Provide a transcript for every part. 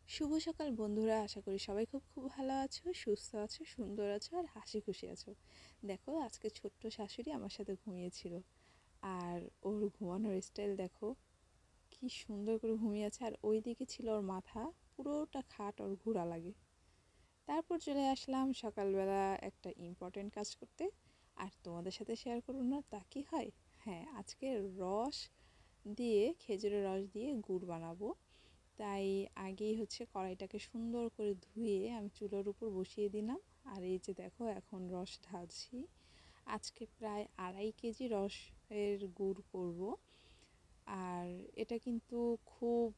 শুভ সকাল বন্ধুরা, আশা করি সবাই খুব ভালো আছো, সুস্থ আছো, সুন্দর আছো আর হাসি খুশি আছো। দেখো, আজকে ছোট্ট শাশুড়ি আমার সাথে ঘুমিয়েছিল, আর ওর ঘুমানোর স্টাইল দেখো, কি সুন্দর করে ঘুমিয়ে আছে। আর ওই দিকে ছিল ওর মাথা, পুরোটা খাট ওর ঘোরা লাগে। তারপর চলে আসলাম সকালবেলা একটা ইম্পর্টেন্ট কাজ করতে, আর তোমাদের সাথে শেয়ার করুন না তা কি হয়। হ্যাঁ, আজকে রস দিয়ে, খেজুরের রস দিয়ে গুড় বানাবো। তাই আগেই কড়াইটাকে সুন্দর করে ধুয়ে আমি চুলার উপর বসিয়ে দিলাম। আর এই যে দেখো, এখন রস ঢালছি। আজকে প্রায় 2.5 কেজি রসের গুড় করব। আর এটা কিন্তু খুব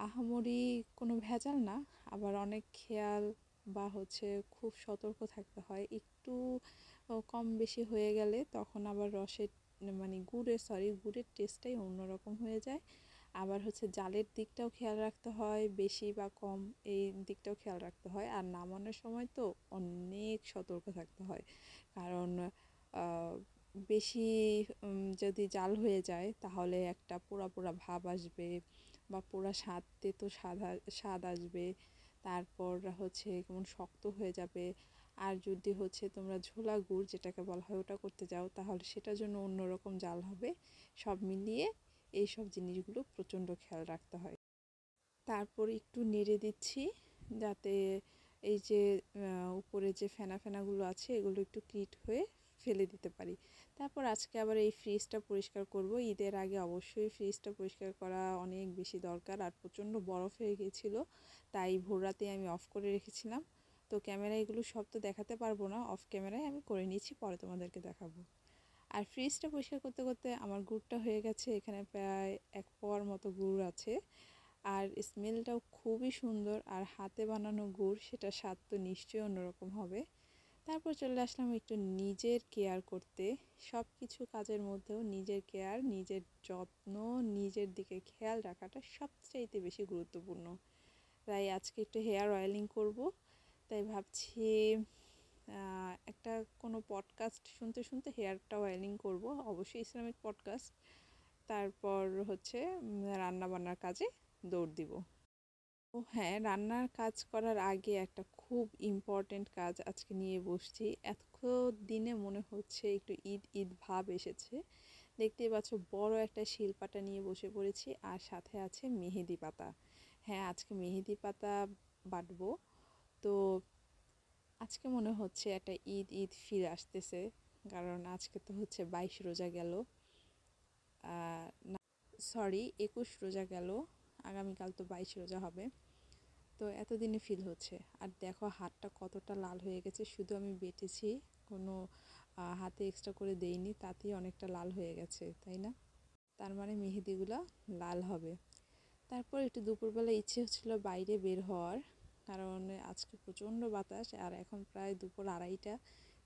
আহামরি কোনো ভেজাল না, আবার অনেক খেয়াল বা খুব সতর্ক থাকতে হয়। একটু কম বেশি হয়ে গেলে তখন আবার রসের মানে গুড়ের টেস্টটাই অন্যরকম হয়ে যায়। আবার জালের দিকটাও খেয়াল রাখতে হয়, বেশি বা কম এই দিকটাও খেয়াল রাখতে হয়। আর নামানোর সময় তো অনেক সতর্ক থাকতে হয়, কারণ বেশি যদি জাল হয়ে যায় তাহলে একটা পোড়া পোড়া ভাব আসবে, বা পোড়া তেতো স্বাদ আসবে। তারপর কেমন শক্ত হয়ে যাবে। আর যদি তোমরা ঝোলা গুড় যেটাকে বলা হয় ওটা করতে যাও, তাহলে সেটার জন্য অন্যরকম জাল হবে। সব মিলিয়ে এই সব জিনিসগুলো প্রচণ্ড খেয়াল রাখতে হয়। তারপর একটু নেড়ে দিচ্ছি, যাতে এই যে উপরে যে ফেনাগুলো আছে এগুলো একটু ক্লিট হয়ে ফেলে দিতে পারি। তারপর আজকে আবার এই ফ্রিজটা পরিষ্কার করব। ঈদের আগে অবশ্যই ফ্রিজটা পরিষ্কার করা অনেক বেশি দরকার। আর প্রচণ্ড বরফ হয়ে গিয়েছিলো, তাই ভোর রাতে আমি অফ করে রেখেছিলাম। তো ক্যামেরায় এগুলো সব তো দেখাতে পারবো না, অফ ক্যামেরায় আমি করে নিয়েছি, পরে তোমাদেরকে দেখাবো। আর ফ্রিজটা পরিষ্কার করতে করতে আমার গুড়টা হয়ে গেছে। এখানে প্রায় 1 পোয়ার মতো গুড় আছে, আর স্মেলটাও খুবই সুন্দর। আর হাতে বানানো গুড়, সেটা স্বাদ তো নিশ্চয়ই অন্যরকম হবে। তারপর চলে আসলাম একটু নিজের কেয়ার করতে। সব কিছু কাজের মধ্যেও নিজের কেয়ার, নিজের যত্ন, নিজের দিকে খেয়াল রাখাটা সবচাইতে বেশি গুরুত্বপূর্ণ। তাই আজকে একটু হেয়ার অয়েলিং করব। তাই ভাবছি একটা কোনো পডকাস্ট শুনতে শুনতে হেয়ারটা অয়েলিং করব, অবশ্যই ইসলামিক পডকাস্ট। তারপর রান্না বান্নার কাজে দৌড় দিব। ও হ্যাঁ, রান্নার কাজ করার আগে একটা খুব ইম্পর্টেন্ট কাজ আজকে নিয়ে বসছি। এত দিনে মনে হচ্ছে একটু ঈদ ঈদ ভাব এসেছে। দেখতেই পাচ্ছ, বড় একটা শিলপাটা নিয়ে বসে পড়েছি, আর সাথে আছে মেহেদি পাতা। হ্যাঁ, আজকে মেহেদি পাতা বাটবো। তো আজকে মনে হচ্ছে একটা ঈদ ঈদ ফিল আসতেছে, কারণ আজকে তো 22 রোজা গেল, না সরি 21 রোজা গেল, আগামীকাল তো 22 রোজা হবে। তো এতদিনে ফিল হচ্ছে। আর দেখো হাতটা কতটা লাল হয়ে গেছে, শুধু আমি বেটেছি, কোনো হাতে এক্সট্রা করে দেইনি, তাতেই অনেকটা লাল হয়ে গেছে, তাই না? তার মানে মেহেদিগুলো লাল হবে। তারপর একটু দুপুরবেলা ইচ্ছে হচ্ছিল বাইরে বের হওয়ার, কারণ আজকে প্রচণ্ড বাতাস, আর এখন প্রায় দুপুর 2:30টা।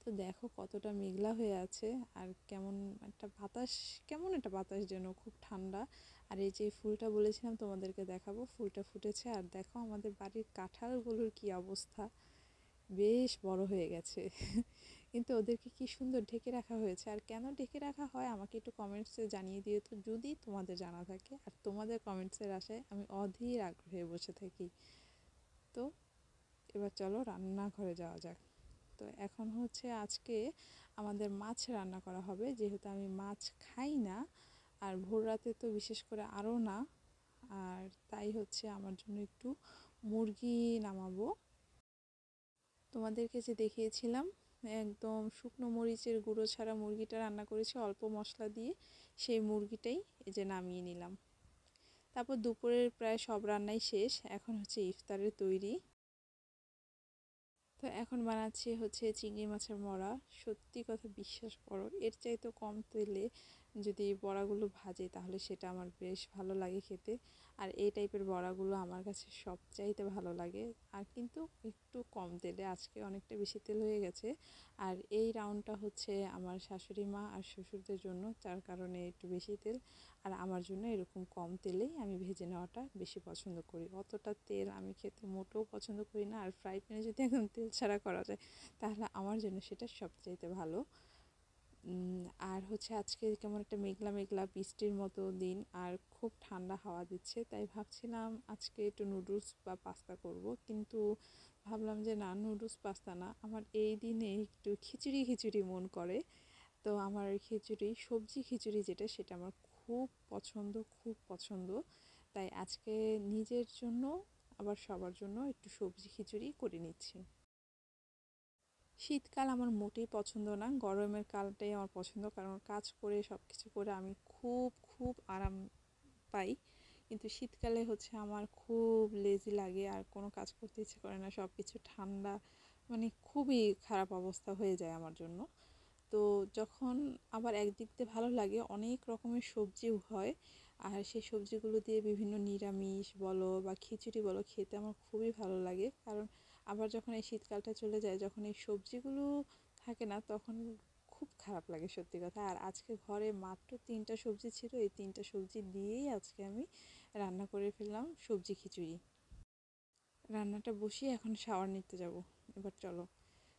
তো দেখো কতটা মেঘলা হয়ে আছে, আর কেমন একটা বাতাস যেন, খুব ঠান্ডা। আর এই যে ফুলটা বলেছিলাম তোমাদেরকে দেখাবো, ফুলটা ফুটেছে। আর দেখো আমাদের বাড়ির কাঁঠালগুলোর কি অবস্থা, বেশ বড় হয়ে গেছে। কিন্তু ওদেরকে কি সুন্দর ঢেকে রাখা হয়েছে। আর কেন ঢেকে রাখা হয় আমাকে একটু কমেন্টসে জানিয়ে দিও তো, যদি তোমাদের জানা থাকে। আর তোমাদের কমেন্টসের আশায় আমি অধীর আগ্রহে বসে থাকি। তো এবার চলো রান্নাঘরে যাওয়া যাক। তো এখন আজকে আমাদের মাছ রান্না করা হবে, যেহেতু আমি মাছ খাই না, আর ভোর রাতে তো বিশেষ করে আরও না। আর তাই আমার জন্য একটু মুরগি নামাবো। তোমাদেরকে যে দেখিয়েছিলাম একদম শুকনো মরিচের গুঁড়ো ছাড়া মুরগিটা রান্না করেছি অল্প মশলা দিয়ে, সেই মুরগিটাই এই যে নামিয়ে নিলাম। তারপর দুপুরের প্রায় সব রান্নাই শেষ, এখন ইফতারের তৈরি। তো এখন বানাচ্ছি চিংড়ি মাছের বড়া। সত্যি কথা বিশ্বাস করো, এর চাইতে কম তেলে যদি বড়াগুলো ভাজে তাহলে সেটা আমার বেশ ভালো লাগে খেতে। আর এই টাইপের বড়াগুলো আমার কাছে সবচাইতে ভালো লাগে। আর কিন্তু একটু কম তেলে, আজকে অনেকটা বেশি তেল হয়ে গেছে। আর এই রাউন্ডটা আমার শাশুড়ি মা আর শ্বশুরদের জন্য, যার কারণে একটু বেশি তেল। আর আমার জন্য এরকম কম তেলেই আমি ভেজে নেওয়াটা বেশি পছন্দ করি। অতটা তেল আমি খেতে মোটেও পছন্দ করি না। আর ফ্রাই প্যানে যদি একদম তেল ছাড়া করা যায় তাহলে আমার জন্য সেটা সবচাইতে ভালো। আর হচ্ছে আজকে কেমন একটা মেঘলা মেঘলা বৃষ্টির মতো দিন, আর খুব ঠান্ডা হাওয়া দিচ্ছে, তাই ভাবছিলাম আজকে একটু নুডলস বা পাস্তা করব, কিন্তু ভাবলাম যে না, নুডলস পাস্তা না, আমার এই দিনে একটু খিচুড়ি খিচুড়ি মন করে। তো আমার খিচুড়ি, সবজি খিচুড়ি যেটা, সেটা আমার খুব পছন্দ, খুব পছন্দ। তাই আজকে নিজের জন্য আবার সবার জন্য একটু সবজি খিচুড়ি করে নিচ্ছি। শীতকাল আমার মোটেই পছন্দ না, গরমের কালটাই আমার পছন্দ, কারণ কাজ করে সব কিছু করে আমি খুব খুব আরাম পাই। কিন্তু শীতকালে হচ্ছে আমার খুব লেজি লাগে, আর কোনো কাজ করতে ইচ্ছে করে না, সব কিছু ঠান্ডা, মানে খুবই খারাপ অবস্থা হয়ে যায় আমার জন্য। তো যখন আবার একদিক দিয়ে ভালো লাগে, অনেক রকমের সবজিও হয়, আর সেই সবজিগুলো দিয়ে বিভিন্ন নিরামিষ বলো বা খিচুড়ি বলো, খেতে আমার খুবই ভালো লাগে। কারণ আবার যখন এই শীতকালটা চলে যায়, যখন এই সবজিগুলো থাকে না, তখন খুব খারাপ লাগে সত্যি কথা। আর আজকে ঘরে মাত্র 3টা সবজি ছিল, এই 3টা সবজি দিয়েই আজকে আমি রান্না করে ফেললাম সবজি খিচুড়ি। রান্নাটা বসিয়ে এখন শাওয়ার নিতে যাব। এবার চলো,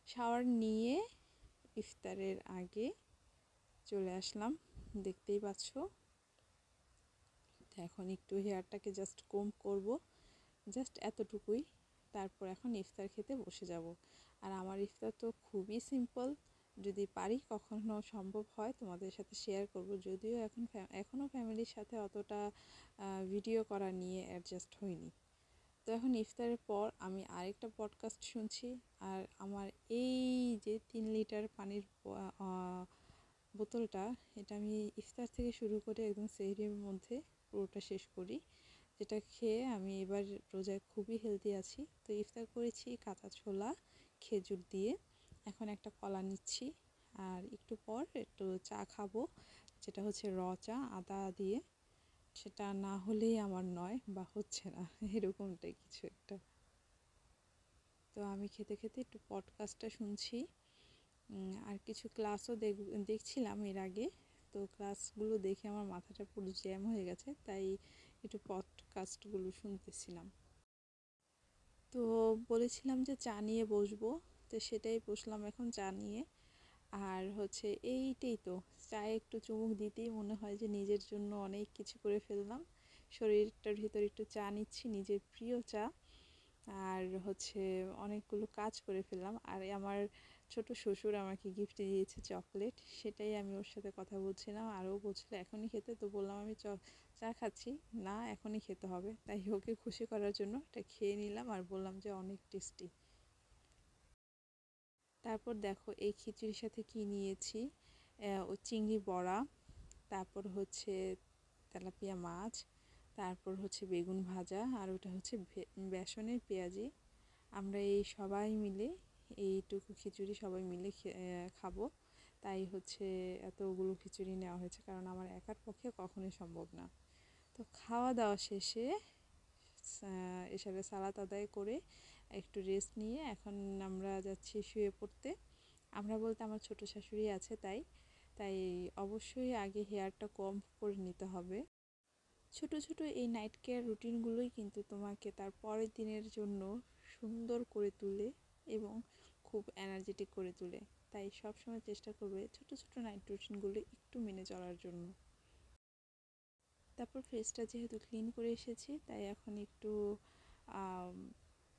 শাওয়ার নিয়ে ইফতারের আগে চলে আসলাম, দেখতেই পাচ্ছ। এখন একটু হেয়ারটাকে জাস্ট কোম করব, জাস্ট এতটুকুই। তারপর এখন ইফতার খেতে বসে যাব। আর আমার ইফতার তো খুবই সিম্পল, যদি পারি, কখনো সম্ভব হয় তোমাদের সাথে শেয়ার করব, যদিও এখনও ফ্যামিলির সাথে অতটা ভিডিও করা নিয়ে অ্যাডজাস্ট হয়নি। তো এখন ইফতারের পর আমি আরেকটা পডকাস্ট শুনছি, আর আমার এই যে 3 লিটার পানির বোতলটা, এটা আমি ইফতার থেকে শুরু করে একদম সেহরির মধ্যে পুরোটা শেষ করি, যেটা খেয়ে আমি এবার রোজায় খুবই হেলদি আছি। তো ইফতার করেছি কাঁচা ছোলা খেজুর দিয়ে, এখন একটা কলা নিচ্ছি, আর একটু পর একটু চা খাবো, যেটা হচ্ছে চা আদা দিয়ে, সেটা না হলেই আমার নয় বা হচ্ছে না, এরকমটাই কিছু একটা। তো আমি খেতে খেতে একটু পডকাস্টটা শুনছি, আর কিছু ক্লাসও দেখছিলাম এর আগে। তো ক্লাসগুলো দেখে আমার মাথাটা পুরো জ্যাম হয়ে গেছে, তাই একটু পডকাস্টগুলো শুনতেছিলাম। তো বলেছিলাম যে চা নিয়ে বসবো, তো সেটাই বসলাম এখন চা নিয়ে। আর হচ্ছে এইটাই তো, চায়ে একটু চুমুক দিতেই মনে হয় যে নিজের জন্য অনেক কিছু করে ফেললাম। শরীরটার ভিতর একটু চা নিচ্ছি, নিজের প্রিয় চা, আর হচ্ছে অনেকগুলো কাজ করে ফেললাম। আর আমার ছোট শ্বশুর আমাকে গিফট দিয়েছে চকলেট, সেটাই আমি ওর সাথে কথা বলছিলাম, আর ও বলছিল এখনই খেতে, তো বললাম আমি চা খাচ্ছি না, এখনই খেতে হবে, তাই ওকে খুশি করার জন্য এটা খেয়ে নিলাম, আর বললাম যে অনেক টেস্টি। তারপর দেখো এই খিচুড়ির সাথে কি নিয়েছি, ও চিংড়ি বড়া, তারপর হচ্ছে তেলাপিয়া মাছ, তারপর হচ্ছে বেগুন ভাজা, আর ওটা হচ্ছে বেসনের পেঁয়াজি। আমরা এই সবাই মিলে এইটুকু খিচুড়ি সবাই মিলে খাবো, তাই হচ্ছে এতগুলো খিচুড়ি নেওয়া হয়েছে, কারণ আমার একার পক্ষে কখনোই সম্ভব না। তো খাওয়া দাওয়া শেষে এসবে সালাত আদায় করে একটু রেস্ট নিয়ে এখন আমরা যাচ্ছি শুয়ে পড়তে। আমরা বলতে আমার ছোট শাশুড়ি আছে, তাই তাই অবশ্যই আগে হেয়ারটা কম করে নিতে হবে। ছোট ছোট এই নাইট কেয়ার রুটিনগুলোই কিন্তু তোমাকে তার পরের দিনের জন্য সুন্দর করে তোলে এবং খুব এনার্জেটিক করে তোলে। তাই সবসময় চেষ্টা করবে ছোট ছোট নাইট রুটিনগুলো একটু মেনে চলার জন্য। তারপর ফেসটা যেহেতু ক্লিন করে এসেছি, তাই এখন একটু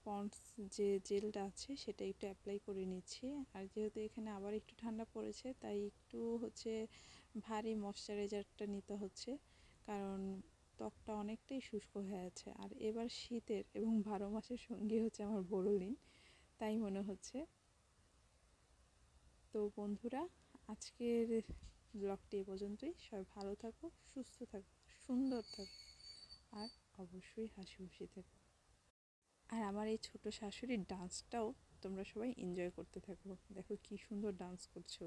পন্ডস যে জেলটা আছে সেটা একটু অ্যাপ্লাই করে নিচ্ছি। আর যেহেতু এখানে আবার একটু ঠান্ডা পড়েছে, তাই একটু হচ্ছে ভারী ময়শ্চারাইজারটা নিতে হচ্ছে, কারণ ত্বকটা অনেকটাই শুষ্ক হয়ে আছে। আর এবার শীতের এবং 12 মাসের সঙ্গী হচ্ছে আমার বোরোলিন, তাই মনে হচ্ছে। তো বন্ধুরা, আজকের ব্লগটি এ পর্যন্তই। সবাই ভালো থাকো, সুস্থ থাকো, সুন্দর থাকো, আর অবশ্যই হাসি খুশি থাকো। আর আমার এই ছোট শাশুড়ির ডান্সটাও তোমরা সবাই এনজয় করতে থাকো, দেখো কি সুন্দর ডান্স করছো।